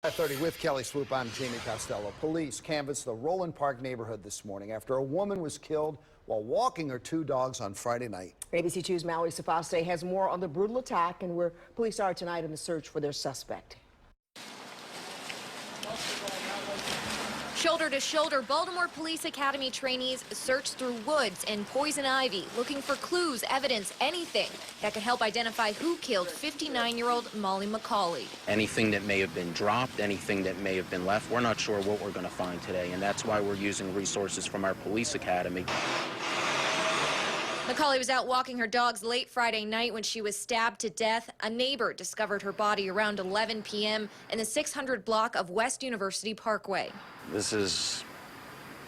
At 30 with Kelly Swoop, I'm Jamie Costello. Police canvassed the Roland Park neighborhood this morning after a woman was killed while walking her two dogs on Friday night. ABC 2's Mallory Safaste has more on the brutal attack and where police are tonight in the search for their suspect. Shoulder to shoulder, Baltimore Police Academy trainees searched through woods and poison ivy, looking for clues, evidence, anything that could help identify who killed 59-year-old Molly McCauley. Anything that may have been dropped, anything that may have been left, we're not sure what we're going to find today, and that's why we're using resources from our police academy. McCauley was out walking her dogs late Friday night when she was stabbed to death. A neighbor discovered her body around 11 p.m. in the 600 block of West University Parkway. This is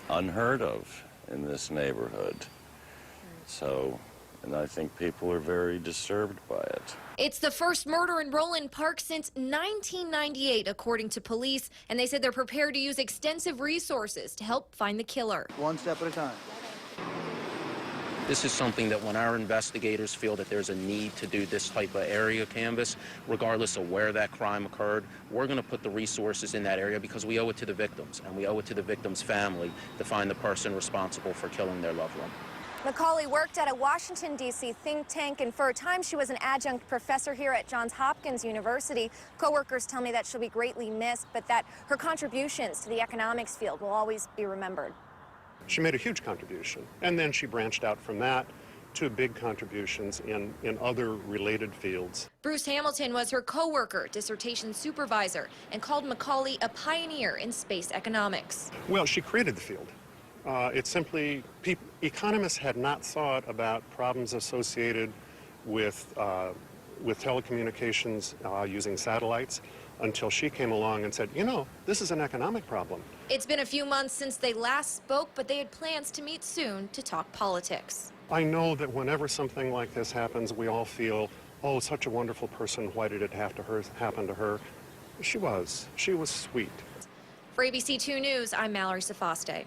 unheard of in this neighborhood. And I think people are very disturbed by it. It's the first murder in Roland Park since 1998, according to police, and they said they're prepared to use extensive resources to help find the killer. One step at a time. This is something that when our investigators feel that there's a need to do this type of area canvas, regardless of where that crime occurred, we're going to put the resources in that area because we owe it to the victims, and we owe it to the victim's family to find the person responsible for killing their loved one. McCauley worked at a Washington, D.C. think tank, and for a time she was an adjunct professor here at Johns Hopkins University. Coworkers tell me that she'll be greatly missed, but that her contributions to the economics field will always be remembered. She made a huge contribution, and then she branched out from that to big contributions in other related fields. Bruce Hamilton was her co-worker, dissertation supervisor, and called McCauley a pioneer in space economics. Well, she created the field. It's simply, economists had not thought about problems associated with telecommunications using satellites until she came along and said, you know, this is an economic problem. It's been a few months since they last spoke, but they had plans to meet soon to talk politics. I know that whenever something like this happens, we all feel, oh, such a wonderful person, why did it have to happen to her? She was sweet. For ABC 2 News, I'm Mallory Safaste.